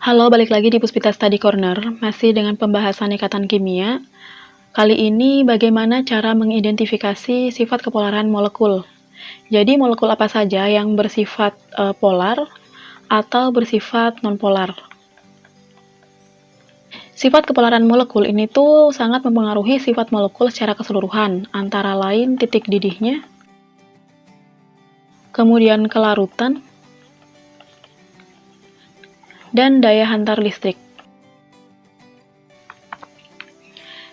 Halo, balik lagi di Puspita Study Corner, masih dengan pembahasan ikatan kimia. Kali ini bagaimana cara mengidentifikasi sifat kepolaran molekul. Jadi molekul apa saja yang bersifat polar atau bersifat nonpolar. Sifat kepolaran molekul ini tuh sangat mempengaruhi sifat molekul secara keseluruhan, antara lain titik didihnya, kemudian kelarutan, dan daya hantar listrik.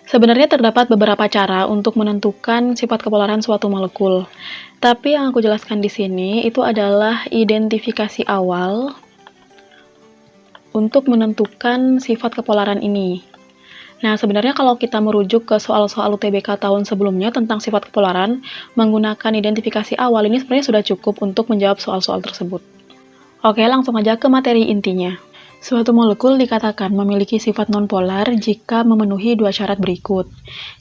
Sebenarnya terdapat beberapa cara untuk menentukan sifat kepolaran suatu molekul. Tapi yang aku jelaskan di sini itu adalah identifikasi awal untuk menentukan sifat kepolaran ini. Nah, sebenarnya kalau kita merujuk ke soal-soal UTBK tahun sebelumnya tentang sifat kepolaran, menggunakan identifikasi awal ini sebenarnya sudah cukup untuk menjawab soal-soal tersebut. Oke, langsung aja ke materi intinya. Suatu molekul dikatakan memiliki sifat nonpolar jika memenuhi dua syarat berikut,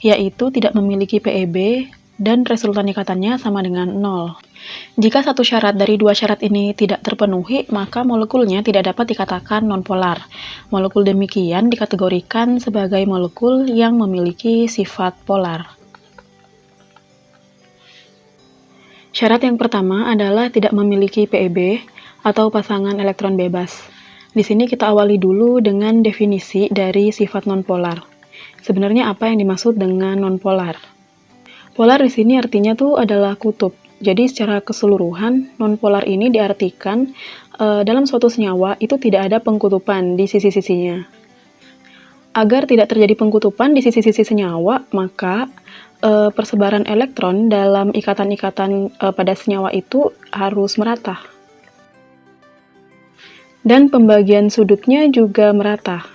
yaitu tidak memiliki PEB dan resultan ikatannya sama dengan 0. Jika satu syarat dari dua syarat ini tidak terpenuhi, maka molekulnya tidak dapat dikatakan nonpolar. Molekul demikian dikategorikan sebagai molekul yang memiliki sifat polar. Syarat yang pertama adalah tidak memiliki PEB atau pasangan elektron bebas. Di sini kita awali dulu dengan definisi dari sifat nonpolar. Sebenarnya apa yang dimaksud dengan nonpolar? Polar di sini artinya tuh adalah kutub. Jadi secara keseluruhan, nonpolar ini diartikan dalam suatu senyawa itu tidak ada pengkutupan di sisi-sisinya. Agar tidak terjadi pengkutupan di sisi-sisi senyawa, maka persebaran elektron dalam ikatan-ikatan pada senyawa itu harus merata. Dan pembagian sudutnya juga merata.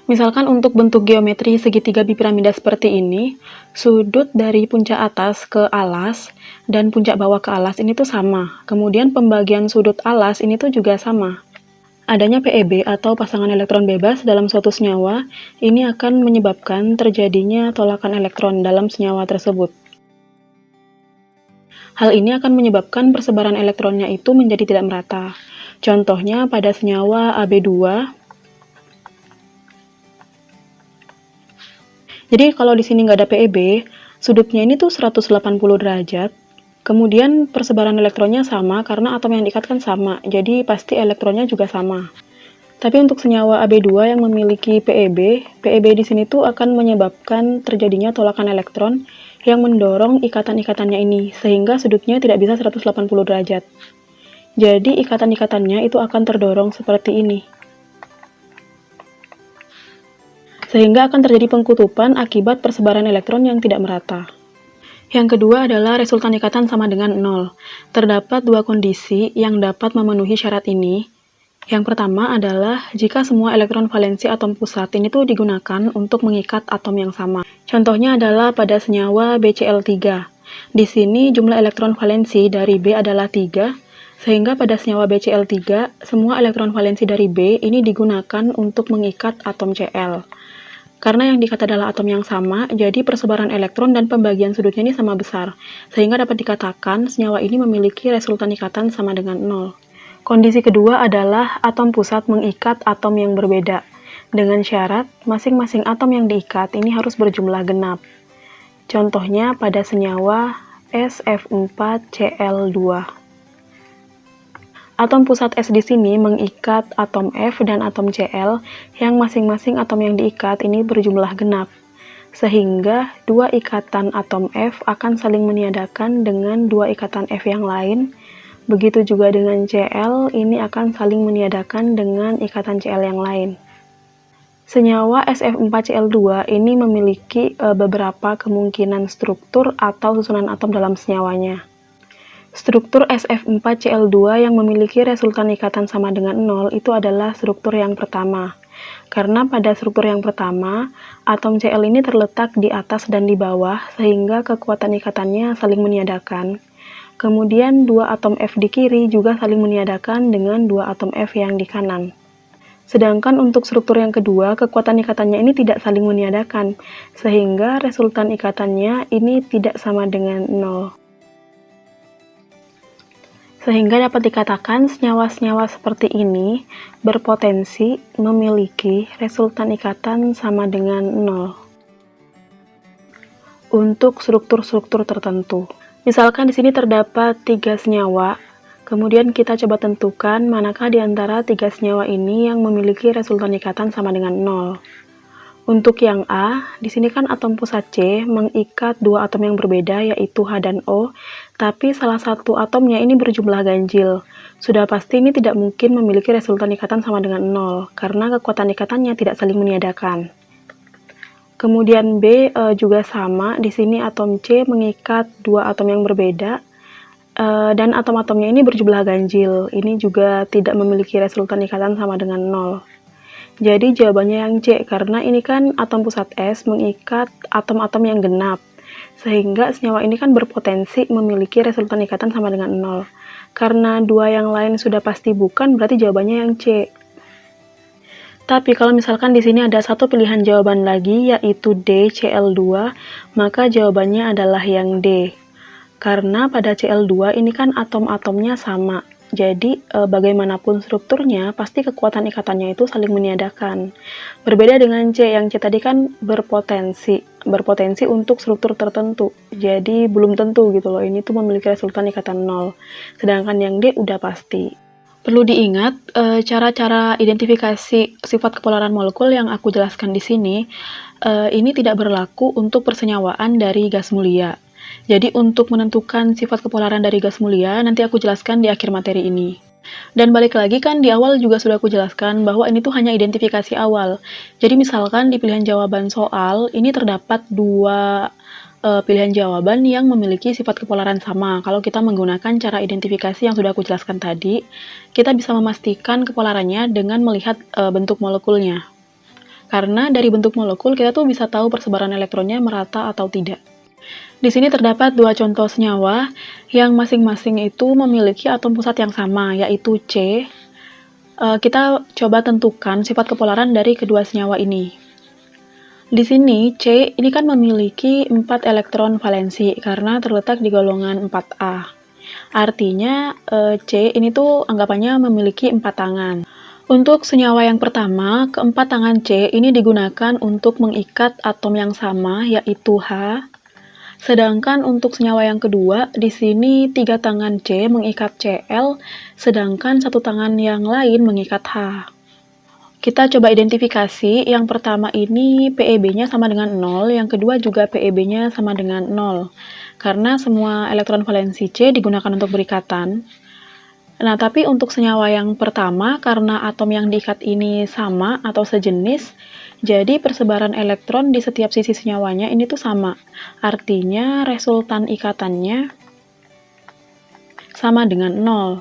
Misalkan untuk bentuk geometri segitiga bipiramida seperti ini, sudut dari puncak atas ke alas dan puncak bawah ke alas ini tuh sama. Kemudian pembagian sudut alas ini tuh juga sama. Adanya PEB atau pasangan elektron bebas dalam suatu senyawa, ini akan menyebabkan terjadinya tolakan elektron dalam senyawa tersebut. Hal ini akan menyebabkan persebaran elektronnya itu menjadi tidak merata. Contohnya pada senyawa Ab2. Jadi kalau di sini nggak ada PEB, sudutnya ini tuh 180 derajat. Kemudian persebaran elektronnya sama karena atom yang diikatkan sama, jadi pasti elektronnya juga sama. Tapi untuk senyawa Ab2 yang memiliki PEB, PEB di sini tuh akan menyebabkan terjadinya tolakan elektron yang mendorong ikatan-ikatannya ini, sehingga sudutnya tidak bisa 180 derajat. Jadi ikatan-ikatannya itu akan terdorong seperti ini. Sehingga akan terjadi pengkutupan akibat persebaran elektron yang tidak merata. Yang kedua adalah resultan ikatan sama dengan 0. Terdapat dua kondisi yang dapat memenuhi syarat ini. Yang pertama adalah jika semua elektron valensi atom pusat ini tuh digunakan untuk mengikat atom yang sama. Contohnya adalah pada senyawa BCl3. Di sini jumlah elektron valensi dari B adalah 3, sehingga pada senyawa BCl3 semua elektron valensi dari B ini digunakan untuk mengikat atom Cl. Karena yang diikat adalah atom yang sama, jadi persebaran elektron dan pembagian sudutnya ini sama besar, sehingga dapat dikatakan senyawa ini memiliki resultan ikatan sama dengan 0. Kondisi kedua adalah atom pusat mengikat atom yang berbeda, dengan syarat masing-masing atom yang diikat ini harus berjumlah genap. Contohnya pada senyawa SF4Cl2. Atom pusat S di sini mengikat atom F dan atom Cl yang masing-masing atom yang diikat ini berjumlah genap, sehingga dua ikatan atom F akan saling meniadakan dengan dua ikatan F yang lain. Begitu juga dengan Cl, ini akan saling meniadakan dengan ikatan Cl yang lain. Senyawa SF4Cl2 ini memiliki beberapa kemungkinan struktur atau susunan atom dalam senyawanya. Struktur SF4Cl2 yang memiliki resultan ikatan sama dengan 0 itu adalah struktur yang pertama. Karena pada struktur yang pertama, atom Cl ini terletak di atas dan di bawah sehingga kekuatan ikatannya saling meniadakan. Kemudian dua atom F di kiri juga saling meniadakan dengan dua atom F yang di kanan. Sedangkan untuk struktur yang kedua, kekuatan ikatannya ini tidak saling meniadakan, sehingga resultan ikatannya ini tidak sama dengan 0. Sehingga dapat dikatakan senyawa-senyawa seperti ini berpotensi memiliki resultan ikatan sama dengan 0 untuk struktur-struktur tertentu. Misalkan di sini terdapat 3 senyawa, kemudian kita coba tentukan manakah di antara 3 senyawa ini yang memiliki resultan ikatan sama dengan 0. Untuk yang A, di sini kan atom pusat C mengikat 2 atom yang berbeda yaitu H dan O, tapi salah satu atomnya ini berjumlah ganjil. Sudah pasti ini tidak mungkin memiliki resultan ikatan sama dengan 0, karena kekuatan ikatannya tidak saling meniadakan. Kemudian B juga sama, di sini atom C mengikat 2 atom yang berbeda, dan atom-atomnya ini berjumlah ganjil. Ini juga tidak memiliki resultan ikatan sama dengan 0. Jadi jawabannya yang C, karena ini kan atom pusat S mengikat atom-atom yang genap, sehingga senyawa ini kan berpotensi memiliki resultan ikatan sama dengan 0. Karena 2 yang lain sudah pasti bukan, berarti jawabannya yang C. Tapi kalau misalkan di sini ada satu pilihan jawaban lagi, yaitu D, Cl2, maka jawabannya adalah yang D. Karena pada Cl2 ini kan atom-atomnya sama. Jadi, bagaimanapun strukturnya, pasti kekuatan ikatannya itu saling meniadakan. Berbeda dengan C, yang C tadi kan berpotensi untuk struktur tertentu. Jadi, belum tentu gitu loh, ini tuh memiliki resultan ikatan 0. Sedangkan yang D udah pasti. Perlu diingat, cara-cara identifikasi sifat kepolaran molekul yang aku jelaskan di sini, ini tidak berlaku untuk persenyawaan dari gas mulia. Jadi untuk menentukan sifat kepolaran dari gas mulia, nanti aku jelaskan di akhir materi ini. Dan balik lagi kan di awal juga sudah aku jelaskan bahwa ini tuh hanya identifikasi awal. Jadi misalkan di pilihan jawaban soal, ini terdapat 2 pilihan jawaban yang memiliki sifat kepolaran sama. Kalau kita menggunakan cara identifikasi yang sudah aku jelaskan tadi, kita bisa memastikan kepolarannya dengan melihat bentuk molekulnya. Karena dari bentuk molekul kita tuh bisa tahu persebaran elektronnya merata atau tidak. Di sini terdapat 2 contoh senyawa yang masing-masing itu memiliki atom pusat yang sama, yaitu C. Kita coba tentukan sifat kepolaran dari kedua senyawa ini. Di sini C ini kan memiliki 4 elektron valensi karena terletak di golongan 4A. Artinya C ini tuh anggapannya memiliki 4 tangan. Untuk senyawa yang pertama, keempat tangan C ini digunakan untuk mengikat atom yang sama, yaitu H. Sedangkan untuk senyawa yang kedua, di sini 3 tangan C mengikat Cl, sedangkan 1 tangan yang lain mengikat H. Kita coba identifikasi, yang pertama ini PeB-nya sama dengan 0, yang kedua juga PeB-nya sama dengan 0. Karena semua elektron valensi C digunakan untuk berikatan. Nah, tapi untuk senyawa yang pertama, karena atom yang diikat ini sama atau sejenis, jadi persebaran elektron di setiap sisi senyawanya ini tuh sama. Artinya resultan ikatannya sama dengan 0.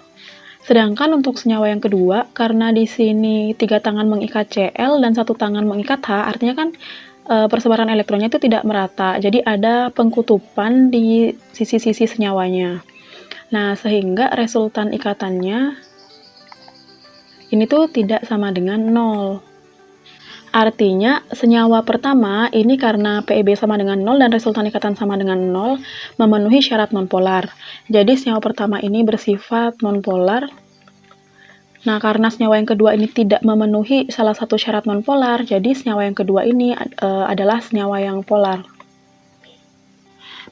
Sedangkan untuk senyawa yang kedua, karena di sini 3 tangan mengikat Cl dan 1 tangan mengikat H, artinya kan persebaran elektronnya itu tidak merata. Jadi ada pengkutupan di sisi-sisi senyawanya. Nah, sehingga resultan ikatannya ini tuh tidak sama dengan 0. Artinya, senyawa pertama ini karena PeB sama dengan 0 dan resultan ikatan sama dengan 0 memenuhi syarat nonpolar. Jadi, senyawa pertama ini bersifat nonpolar. Nah, karena senyawa yang kedua ini tidak memenuhi salah satu syarat nonpolar, jadi senyawa yang kedua ini adalah senyawa yang polar.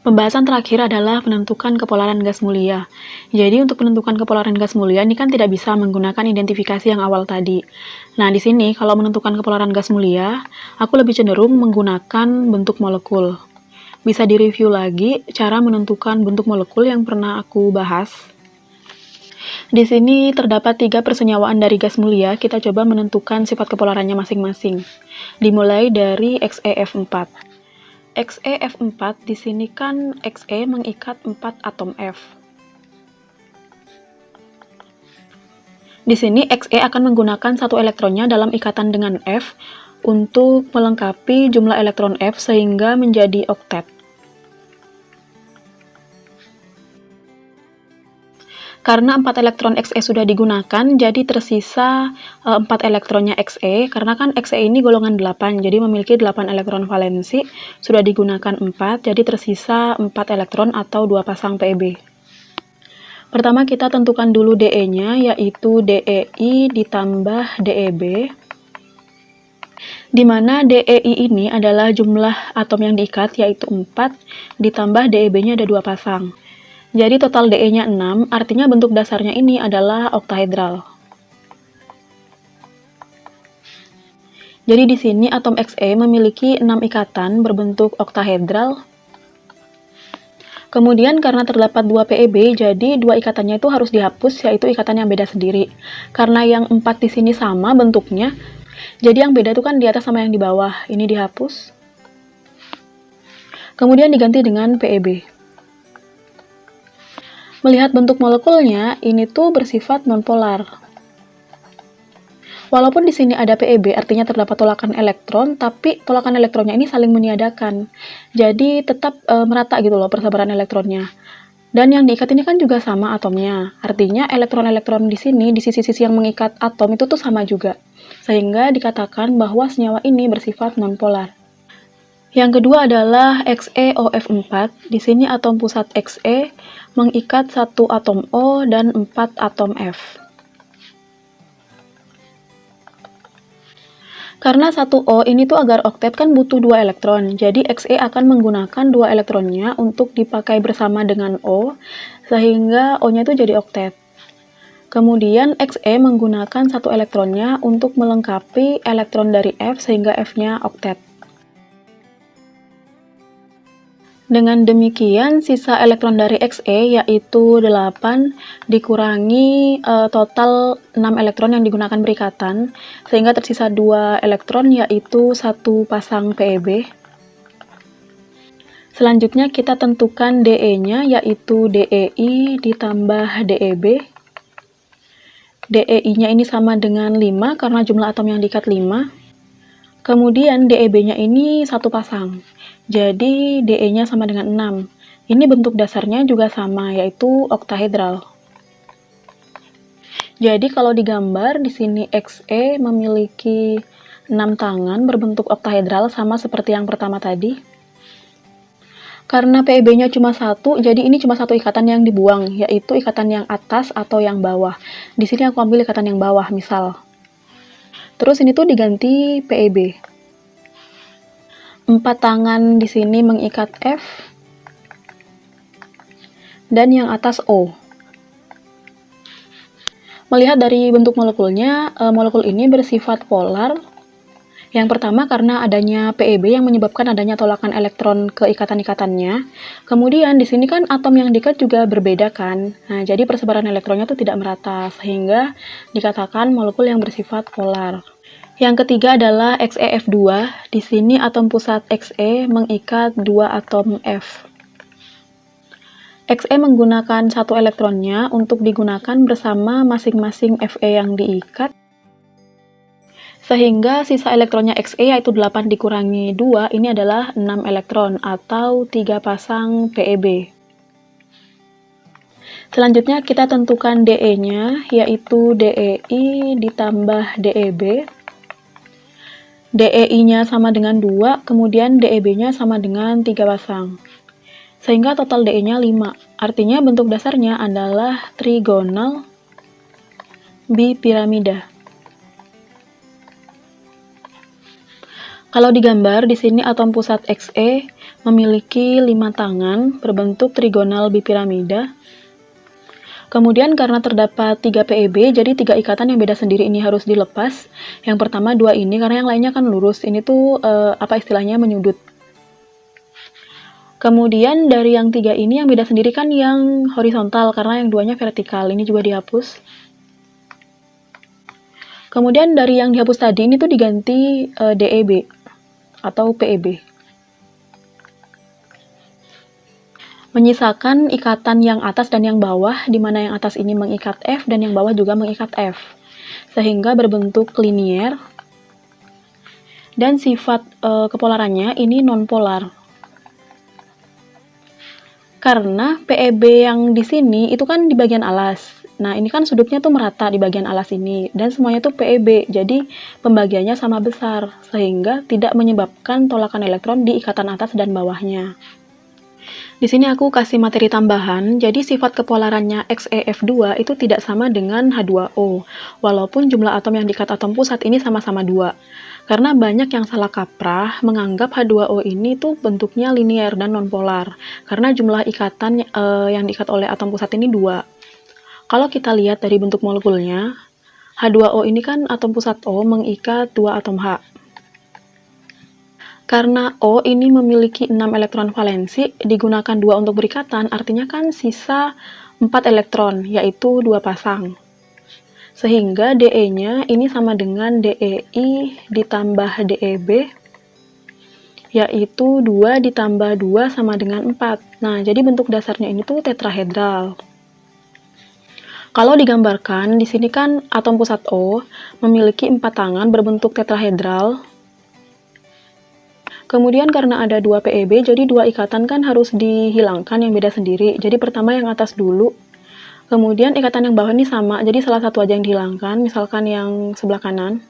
Pembahasan terakhir adalah penentukan kepolaran gas mulia. Jadi untuk menentukan kepolaran gas mulia ini kan tidak bisa menggunakan identifikasi yang awal tadi. Nah, di sini kalau menentukan kepolaran gas mulia, aku lebih cenderung menggunakan bentuk molekul. Bisa direview lagi cara menentukan bentuk molekul yang pernah aku bahas. Di sini terdapat 3 persenyawaan dari gas mulia, kita coba menentukan sifat kepolarannya masing-masing. Dimulai dari XeF4. XeF4 di sini kan Xe mengikat 4 atom F. Di sini Xe akan menggunakan 1 elektronnya dalam ikatan dengan F untuk melengkapi jumlah elektron F sehingga menjadi oktet. Karena 4 elektron Xe sudah digunakan, jadi tersisa 4 elektronnya Xe, karena kan Xe ini golongan 8, jadi memiliki 8 elektron valensi, sudah digunakan 4, jadi tersisa 4 elektron atau 2 pasang PeB. Pertama kita tentukan dulu DE-nya, yaitu DEI ditambah DEB, di mana DEI ini adalah jumlah atom yang diikat, yaitu 4, ditambah DEB-nya ada 2 pasang. Jadi total DE-nya 6, artinya bentuk dasarnya ini adalah oktahedral. Jadi di sini atom Xe memiliki 6 ikatan berbentuk oktahedral. Kemudian karena terdapat 2 PeB, jadi 2 ikatannya itu harus dihapus, yaitu ikatan yang beda sendiri. Karena yang 4 di sini sama bentuknya, jadi yang beda itu kan di atas sama yang di bawah. Ini dihapus. Kemudian diganti dengan PeB. Melihat bentuk molekulnya, ini tuh bersifat nonpolar. Walaupun di sini ada PeB, artinya terdapat tolakan elektron, tapi tolakan elektronnya ini saling meniadakan. Jadi tetap merata gitu loh persebaran elektronnya. Dan yang diikat ini kan juga sama atomnya. Artinya elektron-elektron di sini, di sisi-sisi yang mengikat atom itu tuh sama juga. Sehingga dikatakan bahwa senyawa ini bersifat nonpolar. Yang kedua adalah XeOF4. Di sini atom pusat Xe mengikat 1 atom O dan 4 atom F. Karena 1 O ini tuh agar oktet kan butuh 2 elektron, jadi Xe akan menggunakan 2 elektronnya untuk dipakai bersama dengan O, sehingga O-nya itu jadi oktet. Kemudian Xe menggunakan 1 elektronnya untuk melengkapi elektron dari F, sehingga F-nya oktet. Dengan demikian, sisa elektron dari Xe yaitu 8 dikurangi total 6 elektron yang digunakan berikatan, sehingga tersisa 2 elektron yaitu 1 pasang PeB. Selanjutnya kita tentukan DE-nya yaitu DEI ditambah DEB. DEI-nya ini sama dengan 5 karena jumlah atom yang diikat 5. Kemudian DEB-nya ini 1 pasang. Jadi DE-nya sama dengan 6. Ini bentuk dasarnya juga sama, yaitu oktahedral. Jadi kalau digambar di sini Xe memiliki 6 tangan berbentuk oktahedral sama seperti yang pertama tadi. Karena PeB-nya cuma 1, jadi ini cuma 1 ikatan yang dibuang, yaitu ikatan yang atas atau yang bawah. Di sini aku ambil ikatan yang bawah, misal. Terus ini tuh diganti PeB. 4 tangan di sini mengikat F, dan yang atas O. Melihat dari bentuk molekulnya, molekul ini bersifat polar. Yang pertama karena adanya PeB yang menyebabkan adanya tolakan elektron ke ikatan-ikatannya. Kemudian di sini kan atom yang diikat juga berbeda kan. Nah, jadi persebaran elektronnya tuh tidak merata, sehingga dikatakan molekul yang bersifat polar. Yang ketiga adalah XeF2. Di sini atom pusat Xe mengikat 2 atom F. Xe menggunakan 1 elektronnya untuk digunakan bersama masing-masing Fe yang diikat. Sehingga sisa elektronnya Xe yaitu 8 dikurangi 2, ini adalah 6 elektron atau 3 pasang PeB. Selanjutnya kita tentukan DE-nya yaitu DEI ditambah DEB. DEI-nya sama dengan 2, kemudian DEB-nya sama dengan 3 pasang. Sehingga total DE-nya 5. Artinya bentuk dasarnya adalah trigonal bipiramida. Kalau digambar, di sini atom pusat Xe memiliki 5 tangan berbentuk trigonal bipiramida. Kemudian karena terdapat 3 PeB, jadi 3 ikatan yang beda sendiri ini harus dilepas. Yang pertama 2 ini, karena yang lainnya kan lurus. Ini tuh istilahnya menyudut. Kemudian dari yang 3 ini yang beda sendiri kan yang horizontal, karena yang 2-nya vertikal. Ini juga dihapus. Kemudian dari yang dihapus tadi, ini tuh diganti DEB atau PeB. Menyisakan ikatan yang atas dan yang bawah, di mana yang atas ini mengikat F dan yang bawah juga mengikat F, sehingga berbentuk linier. Dan sifat kepolarannya ini nonpolar. Karena PeB yang di sini itu kan di bagian alas. Nah, ini kan sudutnya tuh merata di bagian alas ini, dan semuanya tuh PeB, jadi pembagiannya sama besar, sehingga tidak menyebabkan tolakan elektron di ikatan atas dan bawahnya. Di sini aku kasih materi tambahan, jadi sifat kepolarannya XeF2 itu tidak sama dengan H2O, walaupun jumlah atom yang diikat atom pusat ini sama-sama 2. Karena banyak yang salah kaprah menganggap H2O ini tuh bentuknya linier dan nonpolar, karena jumlah ikatan yang diikat oleh atom pusat ini 2. Kalau kita lihat dari bentuk molekulnya, H2O ini kan atom pusat O mengikat 2 atom H. Karena O ini memiliki 6 elektron valensi, digunakan 2 untuk berikatan, artinya kan sisa 4 elektron, yaitu 2 pasang. Sehingga DE-nya ini sama dengan DEI ditambah DEB, yaitu 2 ditambah 2 sama dengan 4. Nah, jadi bentuk dasarnya ini tuh tetrahedral. Kalau digambarkan, di sini kan atom pusat O memiliki 4 tangan berbentuk tetrahedral. Kemudian karena ada 2 PeB, jadi 2 ikatan kan harus dihilangkan yang beda sendiri. Jadi pertama yang atas dulu. Kemudian ikatan yang bawah ini sama, jadi salah satu aja yang dihilangkan, misalkan yang sebelah kanan.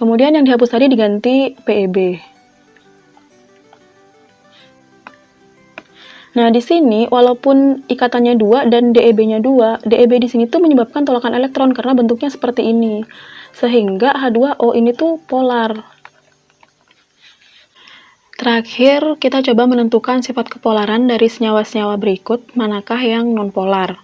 Kemudian yang dihapus tadi diganti PeB. Nah, di sini walaupun ikatannya 2 dan DeB-nya 2, DeB di sini tuh menyebabkan tolakan elektron karena bentuknya seperti ini. Sehingga H2O ini tuh polar. Terakhir, kita coba menentukan sifat kepolaran dari senyawa-senyawa berikut, manakah yang nonpolar.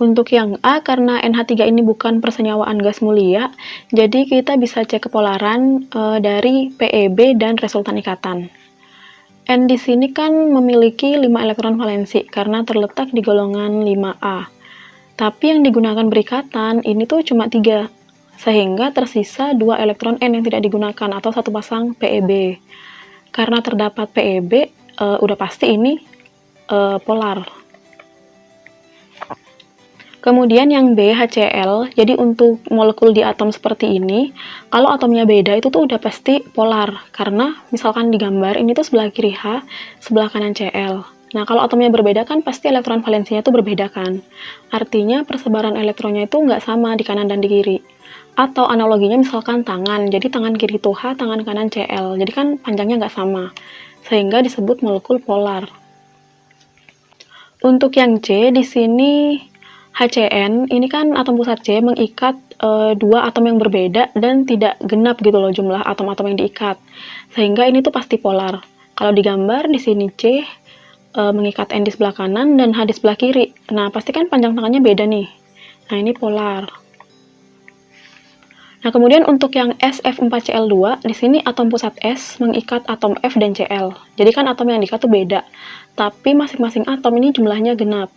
Untuk yang A, karena NH3 ini bukan persenyawaan gas mulia, jadi kita bisa cek kepolaran dari PeB dan resultan ikatan. N di sini kan memiliki 5 elektron valensi, karena terletak di golongan 5A. Tapi yang digunakan berikatan, ini tuh cuma 3, sehingga tersisa 2 elektron N yang tidak digunakan, atau 1 pasang PeB. Karena terdapat PeB, udah pasti ini polar. Kemudian yang B, HCl, jadi untuk molekul di atom seperti ini, kalau atomnya beda itu tuh udah pasti polar, karena misalkan di gambar, ini tuh sebelah kiri H, sebelah kanan Cl. Nah, kalau atomnya berbeda kan pasti elektron valensinya tuh berbeda kan. Artinya persebaran elektronnya itu nggak sama di kanan dan di kiri. Atau analoginya misalkan tangan, jadi tangan kiri itu H, tangan kanan Cl, jadi kan panjangnya nggak sama, sehingga disebut molekul polar. Untuk yang C, di sini HCN, ini kan atom pusat C mengikat 2 atom yang berbeda dan tidak genap gitu loh jumlah atom-atom yang diikat, sehingga ini tuh pasti polar. Kalau digambar, di sini C mengikat N di sebelah kanan dan H di sebelah kiri, nah pasti kan panjang tangannya beda nih, nah ini polar. Nah, kemudian untuk yang SF4Cl2, di sini atom pusat S mengikat atom F dan Cl. Jadi kan atom yang diikat tuh beda, tapi masing-masing atom ini jumlahnya genap.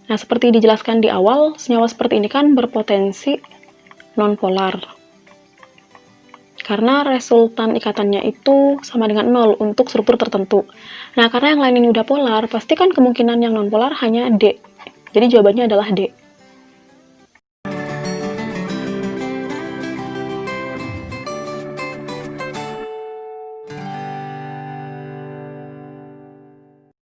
Nah, seperti dijelaskan di awal, senyawa seperti ini kan berpotensi nonpolar. Karena resultan ikatannya itu sama dengan 0 untuk struktur tertentu. Nah, karena yang lain ini udah polar, pasti kan kemungkinan yang nonpolar hanya D. Jadi jawabannya adalah D.